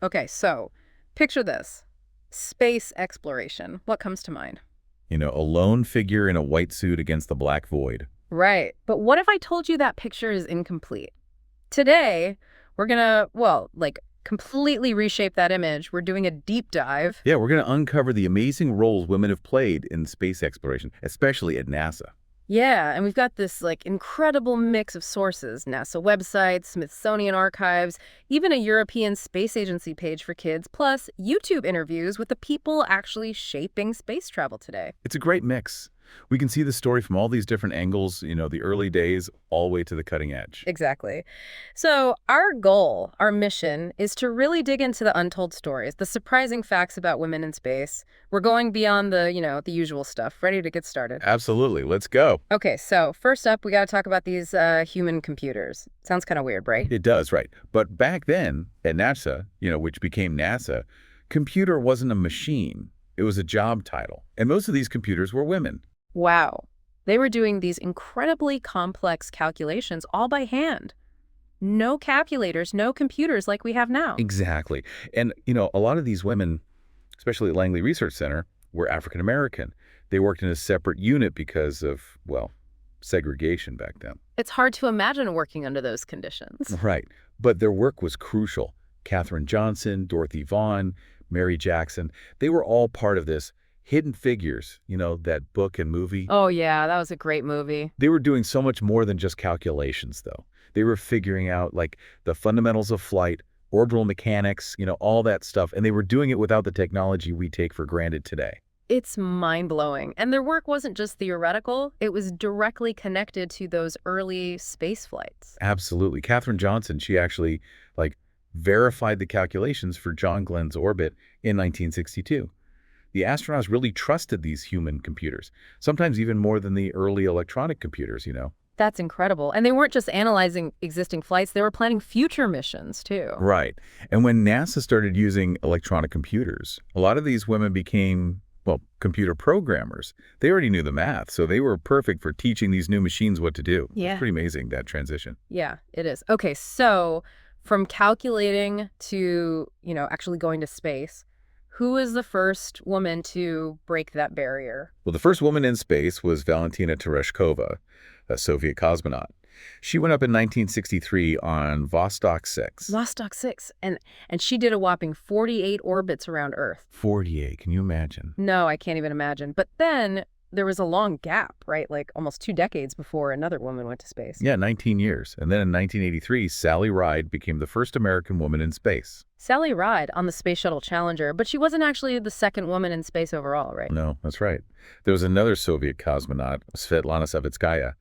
Okay, so picture this. Space exploration. What comes to mind? A lone figure in a white suit against the black void. Right. But what if I told you that picture is incomplete? Today, we're gonna, completely reshape that image. We're doing a deep dive. Yeah, we're going to uncover the amazing roles women have played in space exploration, especially at NASA. Yeah, and we've got this incredible mix of sources: NASA websites, Smithsonian archives, even a European Space Agency page for kids, plus YouTube interviews with the people actually shaping space travel today. It's a great mix. We can see the story from all these different angles, the early days all the way to the cutting edge. Exactly. So, our goal, our mission, is to really dig into the untold stories, the surprising facts about women in space. We're going beyond the usual stuff. Ready to get started? Absolutely. Let's go. Okay, so first up, we got to talk about these human computers. Sounds kind of weird, right? It does, right. But back then at NASA, which became NASA, computer wasn't a machine. It was a job title. And most of these computers were women. Wow. They were doing these incredibly complex calculations all by hand. No calculators, no computers like we have now. Exactly. And, a lot of these women, especially at Langley Research Center, were African American. They worked in a separate unit because of, well, segregation back then. It's hard to imagine working under those conditions. Right. But their work was crucial. Katherine Johnson, Dorothy Vaughan, Mary Jackson, they were all part of this Hidden Figures, that book and movie. Oh, yeah, that was a great movie. They were doing so much more than just calculations, though. They were figuring out, the fundamentals of flight, orbital mechanics, all that stuff. And they were doing it without the technology we take for granted today. It's mind-blowing. And their work wasn't just theoretical, it was directly connected to those early space flights. Absolutely. Katherine Johnson, she actually, verified the calculations for John Glenn's orbit in 1962. The astronauts really trusted these human computers, sometimes even more than the early electronic computers. That's incredible. And they weren't just analyzing existing flights, they were planning future missions, too. Right. And when NASA started using electronic computers, a lot of these women became, well, computer programmers. They already knew the math, so they were perfect for teaching these new machines what to do. Yeah. It's pretty amazing, that transition. Yeah, it is. Okay, so from calculating to, actually going to space, who was the first woman to break that barrier? Well, the first woman in space was Valentina Tereshkova, a Soviet cosmonaut. She went up in 1963 on Vostok 6. Vostok 6. And she did a whopping 48 orbits around Earth. 48, can you imagine? No, I can't even imagine. But then there was a long gap, right? Like almost 2 decades before another woman went to space. Yeah, 19 years. And then in 1983, Sally Ride became the first American woman in space. Sally Ride on the Space Shuttle Challenger, but she wasn't actually the second woman in space overall, right? No, that's right. There was another Soviet cosmonaut, Svetlana Savitskaya.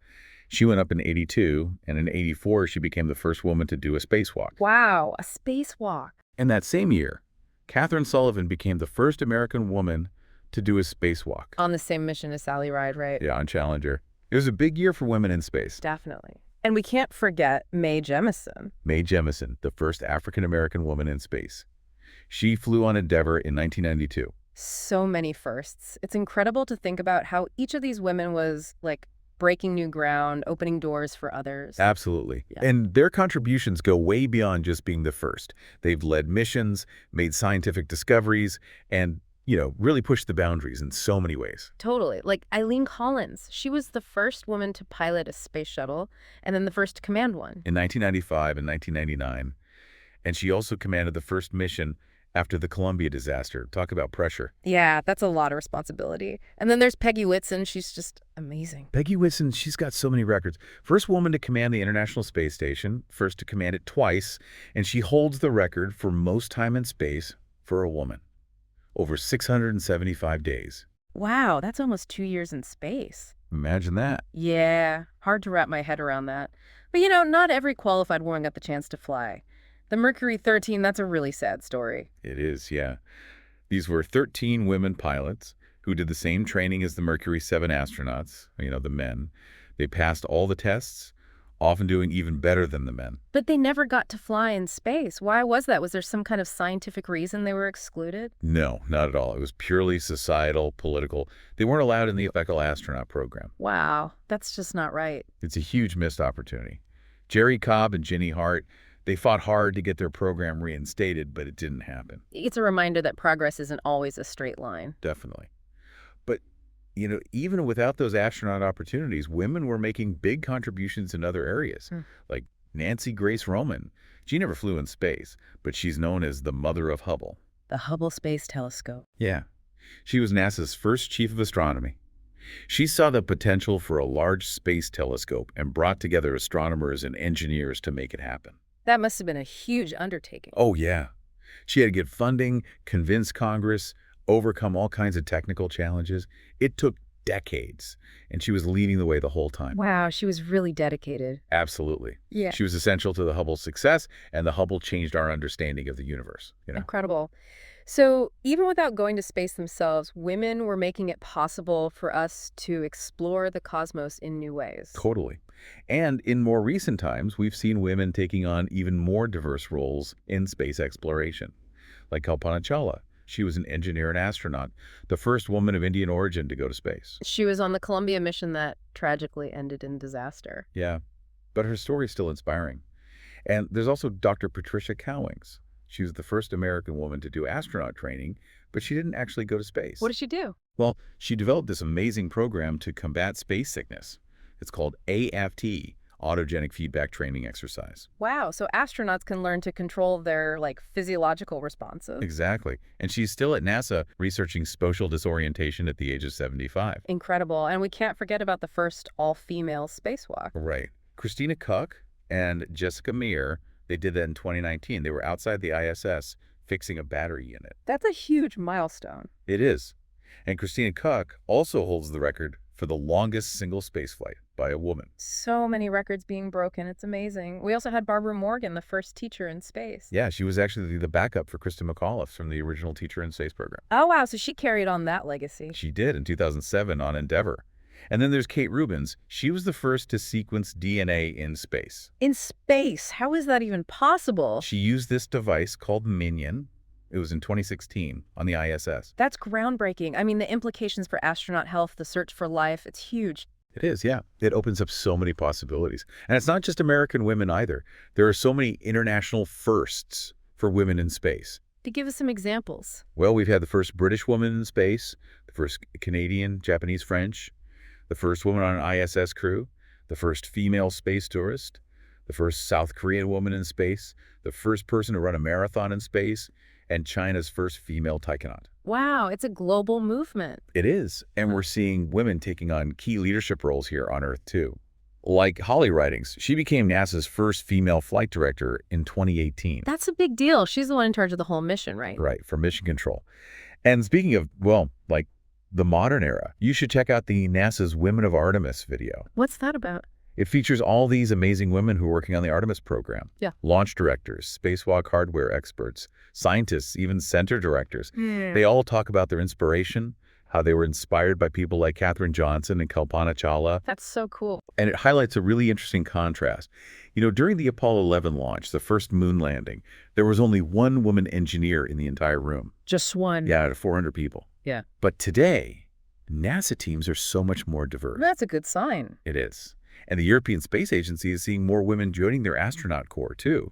She went up in 82, and in 84, she became the first woman to do a spacewalk. Wow, a spacewalk. And that same year, Catherine Sullivan became the first American woman to do a spacewalk. On the same mission as Sally Ride, right? Yeah, on Challenger. It was a big year for women in space. Definitely. And we can't forget Mae Jemison. Mae Jemison, the first African-American woman in space. She flew on Endeavour in 1992. So many firsts. It's incredible to think about how each of these women was, breaking new ground, opening doors for others. Absolutely. Yeah. And their contributions go way beyond just being the first. They've led missions, made scientific discoveries, and really pushed the boundaries in so many ways. Totally. Like Eileen Collins. She was the first woman to pilot a space shuttle and then the first to command one. In 1995 and 1999. And she also commanded the first mission after the Columbia disaster. Talk about pressure. Yeah, that's a lot of responsibility. And then there's Peggy Whitson. She's just amazing. Peggy Whitson, she's got so many records. First woman to command the International Space Station, first to command it twice, and she holds the record for most time in space for a woman. Over 675 days. Wow, that's almost 2 years in space. Imagine that. Yeah, hard to wrap my head around that. But not every qualified woman got the chance to fly. The Mercury 13, that's a really sad story. It is, yeah. These were 13 women pilots who did the same training as the Mercury 7 astronauts, the men. They passed all the tests, often doing even better than the men. But they never got to fly in space. Why was that? Was there some kind of scientific reason they were excluded? No, not at all. It was purely societal, political. They weren't allowed in the Special Astronaut program. Wow, that's just not right. It's a huge missed opportunity. Jerry Cobb and Ginny Hart, They fought hard to get their program reinstated, but it didn't happen. It's a reminder that progress isn't always a straight line. Definitely. But, even without those astronaut opportunities, women were making big contributions in other areas, Hmm. like Nancy Grace Roman. She never flew in space, but she's known as the mother of Hubble. The Hubble Space Telescope. Yeah. She was NASA's first chief of astronomy. She saw the potential for a large space telescope and brought together astronomers and engineers to make it happen. That must have been a huge undertaking. Oh, yeah. She had to get funding, convince Congress, overcome all kinds of technical challenges. It took decades, and she was leading the way the whole time. Wow, she was really dedicated. Absolutely. Yeah. She was essential to the Hubble success, and the Hubble changed our understanding of the universe. Incredible. So even without going to space themselves, women were making it possible for us to explore the cosmos in new ways. Totally. And in more recent times, we've seen women taking on even more diverse roles in space exploration, like Kalpana Chawla. She was an engineer and astronaut, the first woman of Indian origin to go to space. She was on the Columbia mission that tragically ended in disaster. Yeah, but her story's still inspiring. And there's also Dr. Patricia Cowings. She was the first American woman to do astronaut training, but she didn't actually go to space. What did she do? Well, she developed this amazing program to combat space sickness. It's called AFT, Autogenic Feedback Training Exercise. Wow, so astronauts can learn to control their, physiological responses. Exactly. And she's still at NASA researching spatial disorientation at the age of 75. Incredible. And we can't forget about the first all-female spacewalk. Right. Christina Koch and Jessica Meir, they did that in 2019. They were outside the ISS fixing a battery unit. That's a huge milestone. It is. And Christina Koch also holds the record for the longest single spaceflight by a woman. So many records being broken. It's amazing. We also had Barbara Morgan, the first teacher in space. Yeah, she was actually the backup for Kristen McAuliffe from the original Teacher in Space program. Oh, wow. So she carried on that legacy. She did in 2007 on Endeavour. And then there's Kate Rubins. She was the first to sequence DNA in space. In space? How is that even possible? She used this device called Minion. It was in 2016 on the ISS. That's groundbreaking. I mean, the implications for astronaut health, the search for life, it's huge. It is, yeah. It opens up so many possibilities. And it's not just American women either. There are so many international firsts for women in space. To give us some examples. Well, we've had the first British woman in space, the first Canadian, Japanese, French, the first woman on an ISS crew, the first female space tourist, the first South Korean woman in space, the first person to run a marathon in space, and China's first female taikonaut. Wow, it's a global movement. It is, and we're seeing women taking on key leadership roles here on Earth, too. Like Holly Ridings, she became NASA's first female flight director in 2018. That's a big deal. She's the one in charge of the whole mission, right? Right, for mission control. And speaking of, the modern era, you should check out the NASA's Women of Artemis video. What's that about? It features all these amazing women who are working on the Artemis program. Yeah. Launch directors, spacewalk hardware experts, scientists, even center directors. They all talk about their inspiration, how they were inspired by people like Katherine Johnson and Kalpana Chawla. That's so cool. And it highlights a really interesting contrast. During the Apollo 11 launch, the first moon landing, there was only one woman engineer in the entire room. Just one. Yeah, out of 400 people. Yeah. But today, NASA teams are so much more diverse. That's a good sign. It is. And the European Space Agency is seeing more women joining their astronaut corps, too.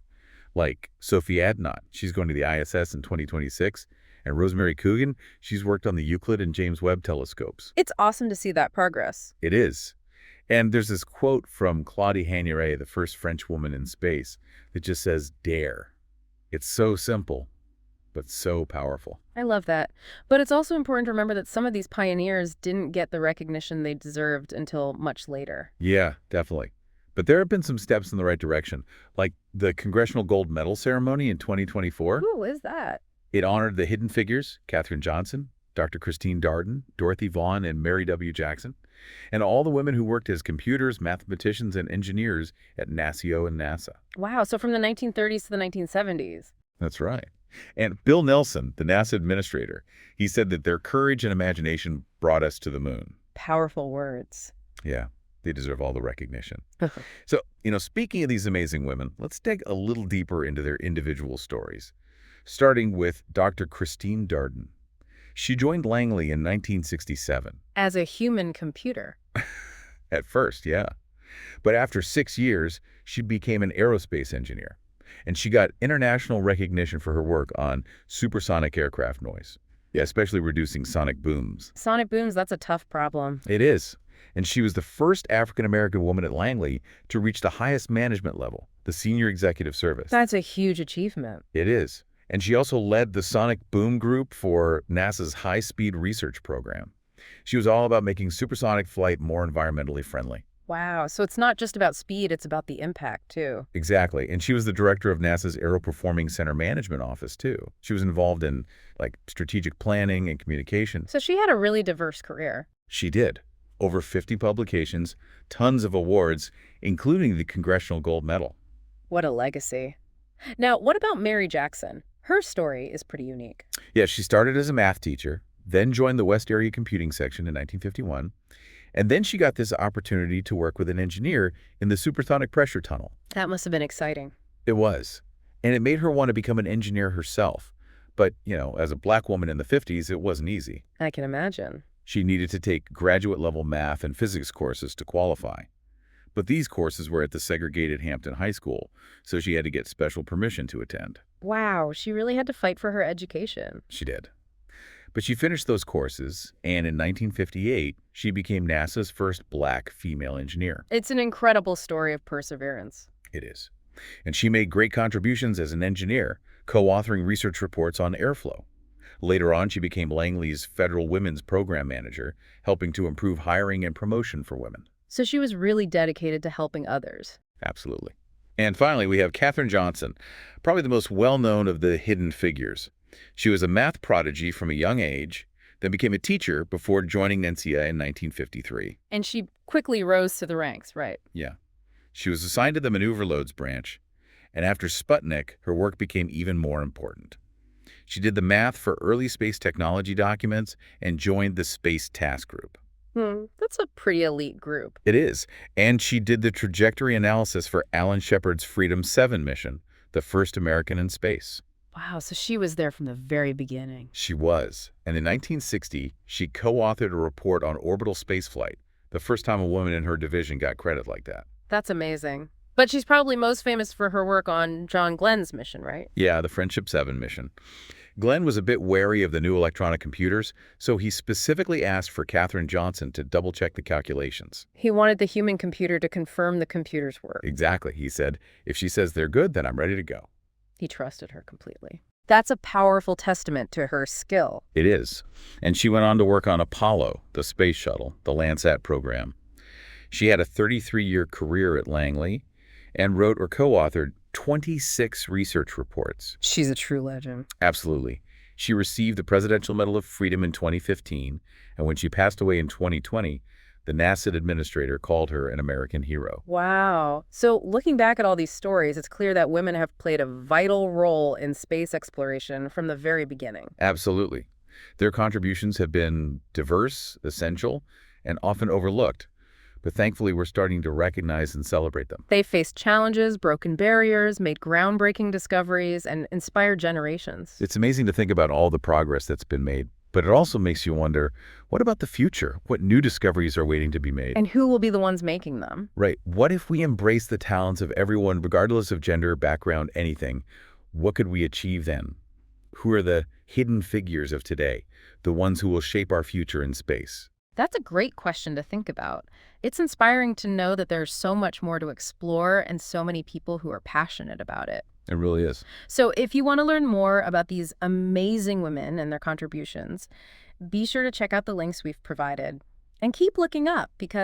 Like Sophie Adnot, she's going to the ISS in 2026. And Rosemary Coogan, she's worked on the Euclid and James Webb telescopes. It's awesome to see that progress. It is. And there's this quote from Claudie Hagnéret, the first French woman in space, that just says, "Dare." It's so simple, but so powerful. I love that. But it's also important to remember that some of these pioneers didn't get the recognition they deserved until much later. Yeah, definitely. But there have been some steps in the right direction, like the Congressional Gold Medal ceremony in 2024. Who is that? It honored the hidden figures, Katherine Johnson, Dr. Christine Darden, Dorothy Vaughan, and Mary W. Jackson, and all the women who worked as computers, mathematicians, and engineers at NASCIO and NASA. Wow, so from the 1930s to the 1970s. That's right. And Bill Nelson, the NASA administrator, he said that their courage and imagination brought us to the moon. Powerful words. Yeah, they deserve all the recognition. So, speaking of these amazing women, let's dig a little deeper into their individual stories, starting with Dr. Christine Darden. She joined Langley in 1967. As a human computer. At first, yeah. But after 6 years, she became an aerospace engineer. And she got international recognition for her work on supersonic aircraft noise. Yeah, especially reducing sonic booms. Sonic booms, that's a tough problem. It is. And she was the first African-American woman at Langley to reach the highest management level, the senior executive service. That's a huge achievement. It is. And she also led the Sonic Boom Group for NASA's high-speed research program. She was all about making supersonic flight more environmentally friendly. Wow, so it's not just about speed, it's about the impact, too. Exactly. And she was the director of NASA's Aero Performing Center Management Office, too. She was involved in, strategic planning and communication. So she had a really diverse career. She did. Over 50 publications, tons of awards, including the Congressional Gold Medal. What a legacy. Now, what about Mary Jackson? Her story is pretty unique. Yeah, she started as a math teacher, then joined the West Area Computing Section in 1951, and then she got this opportunity to work with an engineer in the supersonic pressure tunnel. That must have been exciting. It was. And it made her want to become an engineer herself. But, as a black woman in the 50s, it wasn't easy. I can imagine. She needed to take graduate-level math and physics courses to qualify. But these courses were at the segregated Hampton High School, so she had to get special permission to attend. Wow, she really had to fight for her education. She did. But she finished those courses, and in 1958, she became NASA's first black female engineer. It's an incredible story of perseverance. It is. And she made great contributions as an engineer, co-authoring research reports on airflow. Later on, she became Langley's Federal Women's Program Manager, helping to improve hiring and promotion for women. So she was really dedicated to helping others. Absolutely. And finally, we have Katherine Johnson, probably the most well-known of the hidden figures. She was a math prodigy from a young age, then became a teacher before joining NCA in 1953. And she quickly rose to the ranks, right? Yeah. She was assigned to the Maneuver Loads branch, and after Sputnik, her work became even more important. She did the math for early space technology documents and joined the Space Task Group. That's a pretty elite group. It is. And she did the trajectory analysis for Alan Shepard's Freedom 7 mission, the first American in space. Wow, so she was there from the very beginning. She was. And in 1960, she co-authored a report on orbital spaceflight, the first time a woman in her division got credit like that. That's amazing. But she's probably most famous for her work on John Glenn's mission, right? Yeah, the Friendship 7 mission. Glenn was a bit wary of the new electronic computers, so he specifically asked for Katherine Johnson to double-check the calculations. He wanted the human computer to confirm the computer's work. Exactly. He said, if she says they're good, then I'm ready to go. He trusted her completely. That's a powerful testament to her skill. It is. And she went on to work on Apollo, the space shuttle, the Landsat program. She had a 33-year career at Langley and wrote or co-authored 26 research reports. She's a true legend. Absolutely. She received the Presidential Medal of Freedom in 2015, and when she passed away in 2020, the NASA administrator called her an American hero. Wow. So looking back at all these stories, it's clear that women have played a vital role in space exploration from the very beginning. Absolutely. Their contributions have been diverse, essential, and often overlooked. But thankfully, we're starting to recognize and celebrate them. They faced challenges, broken barriers, made groundbreaking discoveries, and inspired generations. It's amazing to think about all the progress that's been made, but it also makes you wonder, what about the future? What new discoveries are waiting to be made? And who will be the ones making them? Right. What if we embrace the talents of everyone, regardless of gender, background, anything? What could we achieve then? Who are the hidden figures of today, the ones who will shape our future in space? That's a great question to think about. It's inspiring to know that there's so much more to explore and so many people who are passionate about it. It really is. So if you want to learn more about these amazing women and their contributions, be sure to check out the links we've provided. And keep looking up, because